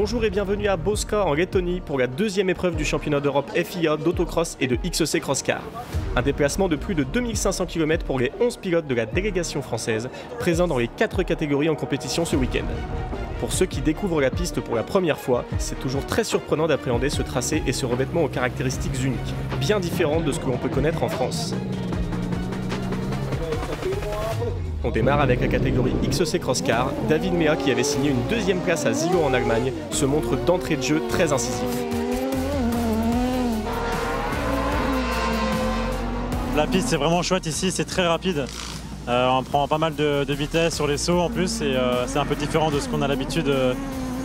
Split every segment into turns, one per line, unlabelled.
Bonjour et bienvenue à Boska en Lettonie pour la deuxième épreuve du championnat d'Europe FIA d'autocross et de XC Crosscar. Un déplacement de plus de 2500 km pour les 11 pilotes de la délégation française, présents dans les 4 catégories en compétition ce week-end. Pour ceux qui découvrent la piste pour la première fois, c'est toujours très surprenant d'appréhender ce tracé et ce revêtement aux caractéristiques uniques, bien différentes de ce que l'on peut connaître en France. On démarre avec la catégorie XC Crosscar. David Mea, qui avait signé une deuxième place à Zilo en Allemagne, se montre d'entrée de jeu très incisif.
La piste est vraiment chouette ici, c'est très rapide. On prend pas mal de vitesse sur les sauts en plus et c'est un peu différent de ce qu'on a l'habitude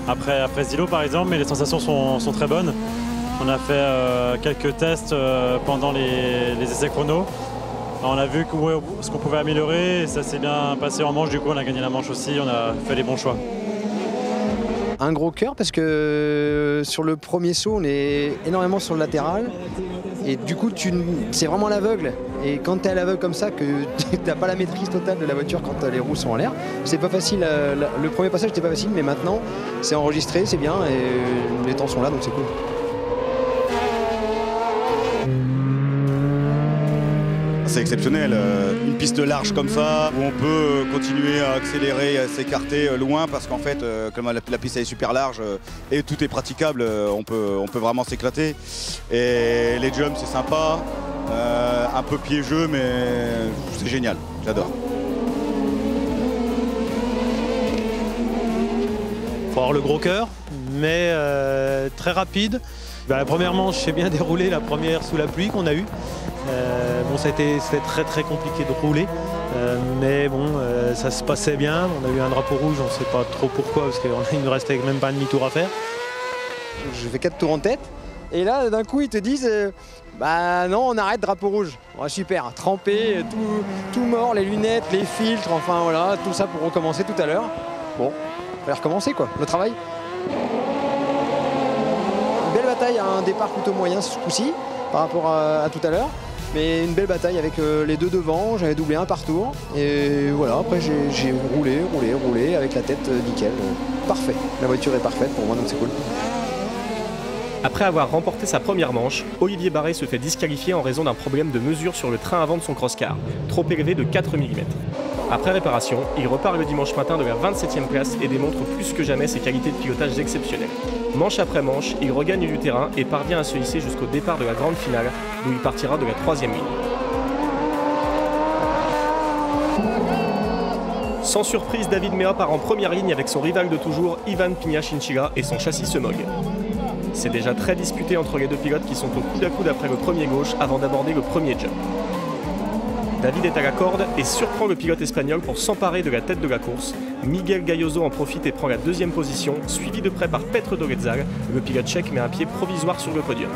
après Zilo par exemple, mais les sensations sont très bonnes. On a fait quelques tests pendant les essais chrono. On a vu ce qu'on pouvait améliorer et ça s'est bien passé en manche, du coup on a gagné la manche aussi, on a fait les bons choix.
Un gros cœur parce que sur le premier saut on est énormément sur le latéral et du coup c'est vraiment à l'aveugle, et quand tu es à l'aveugle comme ça que tu n'as pas la maîtrise totale de la voiture quand les roues sont en l'air, c'est pas facile, le premier passage n'était pas facile, mais maintenant c'est enregistré, c'est bien et les temps sont là donc c'est cool.
C'est exceptionnel, une piste large comme ça, où on peut continuer à accélérer, à s'écarter loin, parce qu'en fait, comme la piste est super large et tout est praticable, on peut vraiment s'éclater. Et les jumps, c'est sympa, un peu piégeux, mais c'est génial, j'adore.
Faut avoir le gros cœur, mais très rapide. La première manche s'est bien déroulée, la première sous la pluie qu'on a eue. Bon, c'était très compliqué de rouler, mais bon, ça se passait bien. On a eu un drapeau rouge, on ne sait pas trop pourquoi, parce qu'il ne restait même pas un demi-tour à faire.
Je fais 4 tours en tête, et là d'un coup ils te disent bah non, on arrête, drapeau rouge. Ouais, super, trempé, tout mort, les lunettes, les filtres, enfin voilà, tout ça pour recommencer tout à l'heure. Bon, on va recommencer quoi, le travail. Une belle bataille, un départ plutôt moyen ce coup-ci par rapport à tout à l'heure, mais une belle bataille avec les deux devant, j'avais doublé un par tour et voilà, après j'ai roulé avec la tête nickel, parfait, la voiture est parfaite pour moi donc c'est cool.
Après avoir remporté sa première manche, Olivier Barret se fait disqualifier en raison d'un problème de mesure sur le train avant de son crosscar, trop élevé de 4 mm. Après réparation, il repart le dimanche matin de la 27e place et démontre plus que jamais ses qualités de pilotage exceptionnelles. Manche après manche, il regagne du terrain et parvient à se hisser jusqu'au départ de la grande finale, d'où il partira de la 3e ligne. Sans surprise, David Mea part en première ligne avec son rival de toujours, Ivan Pina Chinchilla, et son châssis Semog. C'est déjà très disputé entre les deux pilotes qui sont au coude à coude après le premier gauche avant d'aborder le premier jump. David est à la corde et surprend le pilote espagnol pour s'emparer de la tête de la course. Miguel Galloso en profite et prend la 2e position, suivi de près par Petr Dorezal. Le pilote tchèque met un pied provisoire sur le podium.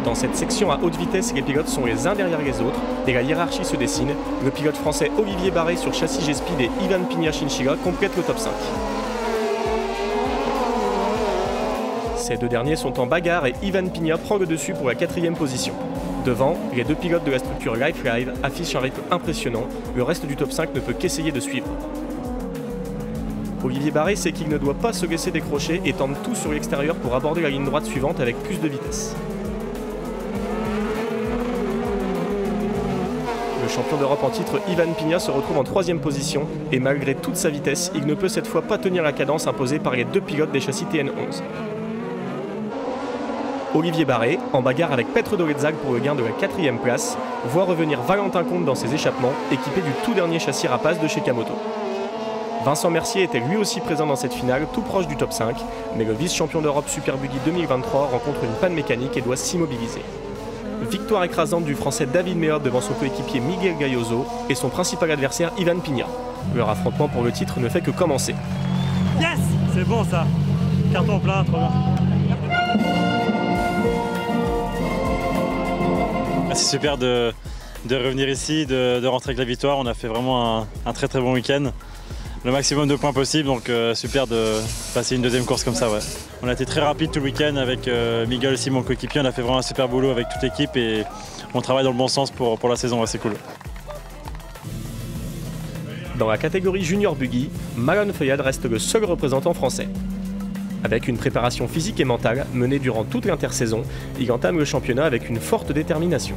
Dans cette section à haute vitesse, les pilotes sont les uns derrière les autres et la hiérarchie se dessine. Le pilote français Olivier Barret sur châssis G-Speed et Ivan Pina Chinchilla complètent le top 5. Ces deux derniers sont en bagarre et Ivan Pina prend le dessus pour la 4e position. Devant, les deux pilotes de la structure Life Live affichent un rythme impressionnant, le reste du top 5 ne peut qu'essayer de suivre. Olivier Barret sait qu'il ne doit pas se laisser décrocher et tente tout sur l'extérieur pour aborder la ligne droite suivante avec plus de vitesse. Le champion d'Europe en titre Ivan Pina se retrouve en 3e position et malgré toute sa vitesse, il ne peut cette fois pas tenir la cadence imposée par les deux pilotes des châssis TN11. Olivier Barret, en bagarre avec Petr Dorezal pour le gain de la 4e place, voit revenir Valentin Comte dans ses échappements, équipé du tout dernier châssis Rapace de chez Kamoto. Vincent Mercier était lui aussi présent dans cette finale, tout proche du top 5, mais le vice-champion d'Europe Super Buggy 2023 rencontre une panne mécanique et doit s'immobiliser. Victoire écrasante du français David Mea devant son coéquipier Miguel Galloso et son principal adversaire Ivan Pina. Leur affrontement pour le titre ne fait que commencer.
Yes, c'est bon ça, carton plein, trop bien. C'est super de revenir ici, de rentrer avec la victoire. On a fait vraiment un très bon week-end. Le maximum de points possible, donc super de passer une 2e course comme ça. Ouais. On a été très rapide tout le week-end avec Miguel aussi, mon coéquipier. On a fait vraiment un super boulot avec toute l'équipe et on travaille dans le bon sens pour la saison. Ouais, c'est cool.
Dans la catégorie junior buggy, Malone Feuillade reste le seul représentant français. Avec une préparation physique et mentale menée durant toute l'intersaison, il entame le championnat avec une forte détermination.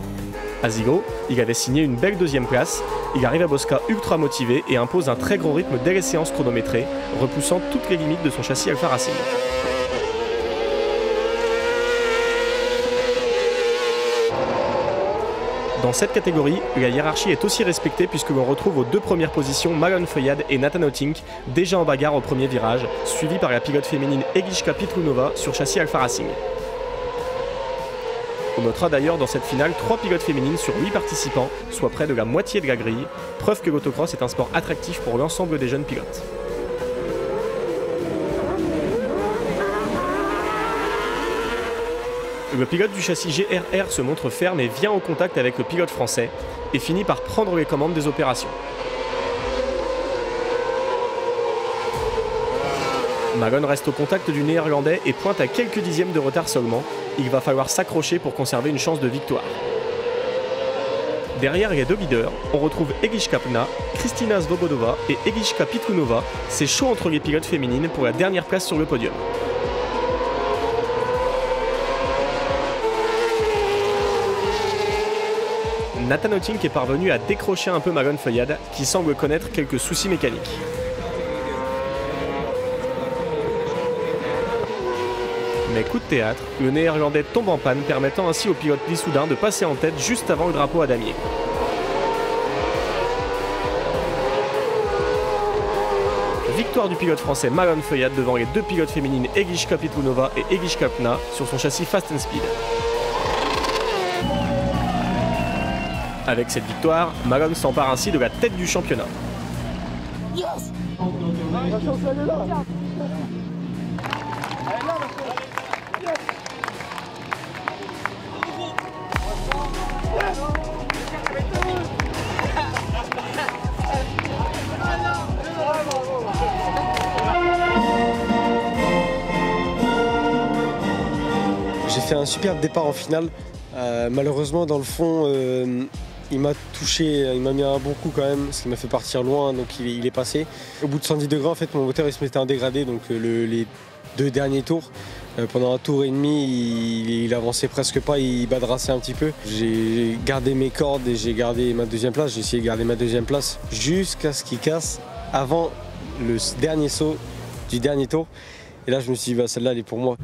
À Zigo, il avait signé une belle deuxième place, il arrive à Bosca ultra motivé et impose un très gros rythme dès les séances chronométrées, repoussant toutes les limites de son châssis Alfa Racing. Dans cette catégorie, la hiérarchie est aussi respectée puisque l'on retrouve aux 2 premières positions Malone Feuillade et Nathan Otink, déjà en bagarre au premier virage, suivi par la pilote féminine Egiska Pitrunova sur châssis Alfa Racing. On notera d'ailleurs dans cette finale 3 pilotes féminines sur 8 participants, soit près de la moitié de la grille, preuve que l'autocross est un sport attractif pour l'ensemble des jeunes pilotes. Le pilote du châssis GRR se montre ferme et vient au contact avec le pilote français et finit par prendre les commandes des opérations. Malone reste au contact du néerlandais et pointe à quelques dixièmes de retard seulement. Il va falloir s'accrocher pour conserver une chance de victoire. Derrière les 2 leaders, on retrouve Egiska Pna, Kristina Svobodova et Egiska Pitrunova. C'est chaud entre les pilotes féminines pour la dernière place sur le podium. Nathan Otink est parvenu à décrocher un peu Malone Feuillade, qui semble connaître quelques soucis mécaniques. Mais coup de théâtre, le néerlandais tombe en panne, permettant ainsi au pilote Lissoudun de passer en tête juste avant le drapeau à damier. Victoire du pilote français Malone Feuillade devant les 2 pilotes féminines Egiska Pitrunova et Egiska Pna sur son châssis Fast and Speed. Avec cette victoire, Malone s'empare ainsi de la tête du championnat. Yes.
J'ai fait un superbe départ en finale. Malheureusement, dans le fond, il m'a touché, il m'a mis un bon coup quand même, ce qui m'a fait partir loin, donc il est passé. Au bout de 110 degrés, en fait, mon moteur il se mettait en dégradé, donc les 2 derniers tours, pendant un tour et demi, il avançait presque pas, il badrassait un petit peu. J'ai gardé mes cordes et j'ai gardé ma 2e place, j'ai essayé de garder ma 2e place jusqu'à ce qu'il casse avant le dernier saut du dernier tour. Et là, je me suis dit, bah, celle-là, elle est pour moi.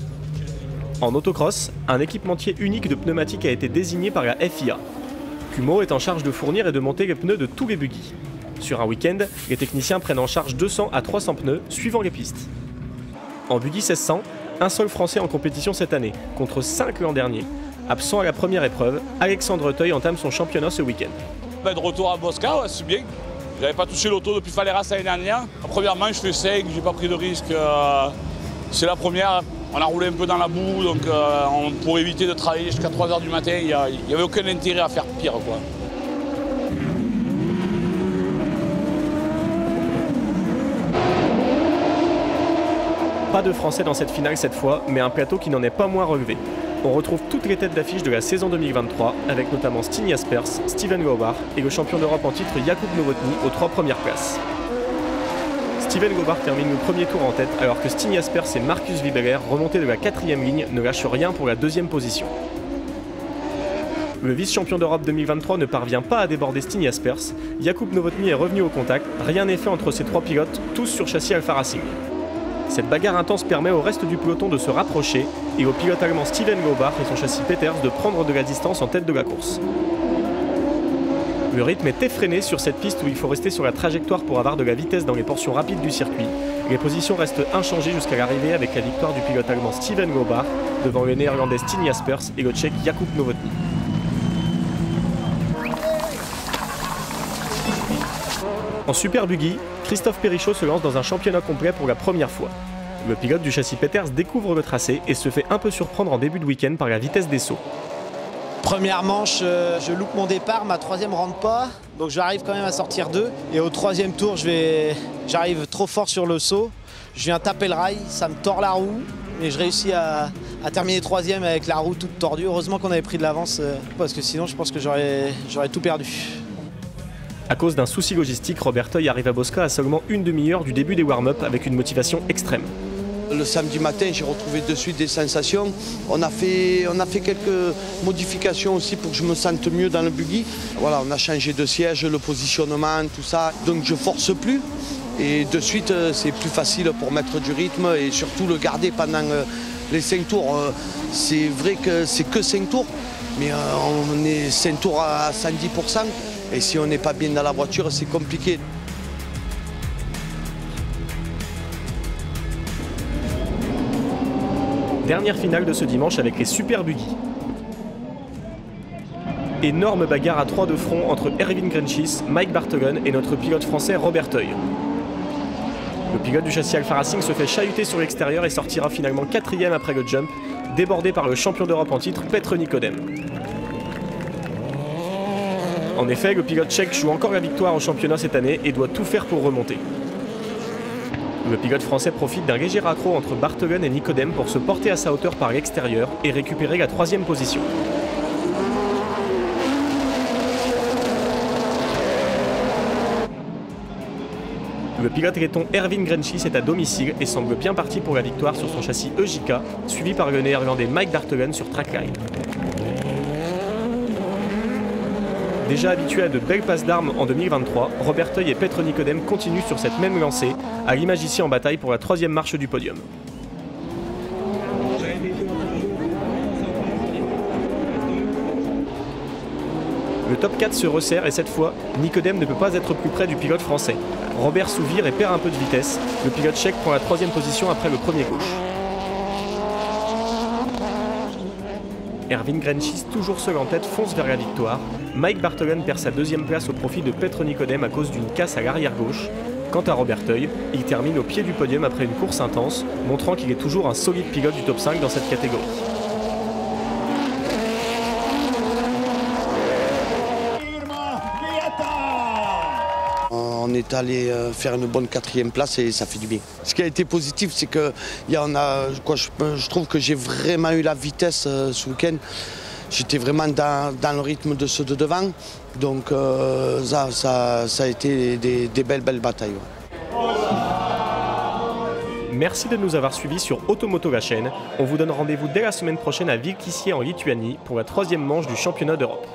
En autocross, un équipementier unique de pneumatiques a été désigné par la FIA. Kumho est en charge de fournir et de monter les pneus de tous les buggy. Sur un week-end, les techniciens prennent en charge 200 à 300 pneus suivant les pistes. En buggy 1600, un seul Français en compétition cette année, contre 5 l'an dernier. Absent à la première épreuve, Alexandre Teuil entame son championnat ce week-end.
De retour à Bosca, ouais, c'est bien. J'avais pas touché l'auto depuis Faleras l'année dernière. La première manche, je fais 5, j'ai pas pris de risque. C'est la première. On a roulé un peu dans la boue, donc pour éviter de travailler jusqu'à 3 h du matin, il n'y avait aucun intérêt à faire pire, quoi.
Pas de Français dans cette finale cette fois, mais un plateau qui n'en est pas moins relevé. On retrouve toutes les têtes d'affiche de la saison 2023, avec notamment Stine Jaspers, Steven Gobart et le champion d'Europe en titre Jakub Nowotny aux 3 premières places. Steven Gobart termine le premier tour en tête, alors que Stine Jaspers et Marcus Wiebeler, remontés de la 4e ligne, ne lâchent rien pour la 2e position. Le vice-champion d'Europe 2023 ne parvient pas à déborder Stine Jaspers. Jakub Nowotny est revenu au contact, rien n'est fait entre ces 3 pilotes, tous sur châssis Alfa Racing. Cette bagarre intense permet au reste du peloton de se rapprocher et au pilote allemand Steven Gobart et son châssis Peters de prendre de la distance en tête de la course. Le rythme est effréné sur cette piste où il faut rester sur la trajectoire pour avoir de la vitesse dans les portions rapides du circuit. Les positions restent inchangées jusqu'à l'arrivée avec la victoire du pilote allemand Steven Gobart devant le néerlandais Stine Jaspers et le tchèque Jakub Nowotny. En Super Buggy, Christophe Périchot se lance dans un championnat complet pour la première fois. Le pilote du châssis Peters découvre le tracé et se fait un peu surprendre en début de week-end par la vitesse des sauts.
Première manche, je loupe mon départ, ma 3e rentre pas, donc j'arrive quand même à sortir 2. Et au 3e tour, j'arrive trop fort sur le saut, je viens taper le rail, ça me tord la roue, et je réussis à terminer 3e avec la roue toute tordue. Heureusement qu'on avait pris de l'avance, parce que sinon je pense que j'aurais tout perdu.
À cause d'un souci logistique, Roberteuil arrive à Bosca à seulement une demi-heure du début des warm-up avec une motivation extrême.
Le samedi matin, j'ai retrouvé de suite des sensations. On a fait quelques modifications aussi pour que je me sente mieux dans le buggy. Voilà, on a changé de siège, le positionnement, tout ça. Donc je force plus. Et de suite, c'est plus facile pour mettre du rythme et surtout le garder pendant les 5 tours. C'est vrai que c'est que 5 tours, mais on est 5 tours à 110%. Et si on n'est pas bien dans la voiture, c'est compliqué.
Dernière finale de ce dimanche avec les Super Buggy. Énorme bagarre à 3 de front entre Erwin Grenschis, Mike Bartelen et notre pilote français Roberteuil. Le pilote du châssis Alfa Racing se fait chahuter sur l'extérieur et sortira finalement 4e après le jump, débordé par le champion d'Europe en titre Petr Nikodem. En effet, le pilote tchèque joue encore la victoire en championnat cette année et doit tout faire pour remonter. Le pilote français profite d'un léger raccro entre Bartelen et Nikodem pour se porter à sa hauteur par l'extérieur et récupérer la 3e position. Le pilote letton Erwin Grenschis est à domicile et semble bien parti pour la victoire sur son châssis EJK, suivi par le néerlandais Mike Bartelen sur trackline. Déjà habitué à de belles passes d'armes en 2023, Roberteuil et Petr Nikodem continuent sur cette même lancée, à l'image ici en bataille pour la 3e marche du podium. Le top 4 se resserre et cette fois, Nikodem ne peut pas être plus près du pilote français. Robert souvire et perd un peu de vitesse. Le pilote tchèque prend la 3e position après le premier gauche. Erwin Grenschis, toujours seul en tête, fonce vers la victoire. Mike Bartelen perd sa 2e place au profit de Petr Nikodem à cause d'une casse à l'arrière gauche. Quant à Roberteuil, il termine au pied du podium après une course intense, montrant qu'il est toujours un solide pilote du top 5 dans cette catégorie.
On est allé faire une bonne 4e place et ça fait du bien. Ce qui a été positif, c'est que je trouve que j'ai vraiment eu la vitesse ce week-end. J'étais vraiment dans le rythme de ceux de devant. Donc ça a été des belles batailles. Ouais.
Merci de nous avoir suivis sur Automoto la chaîne. On vous donne rendez-vous dès la semaine prochaine à Vilkissier en Lituanie pour la 3e manche du championnat d'Europe.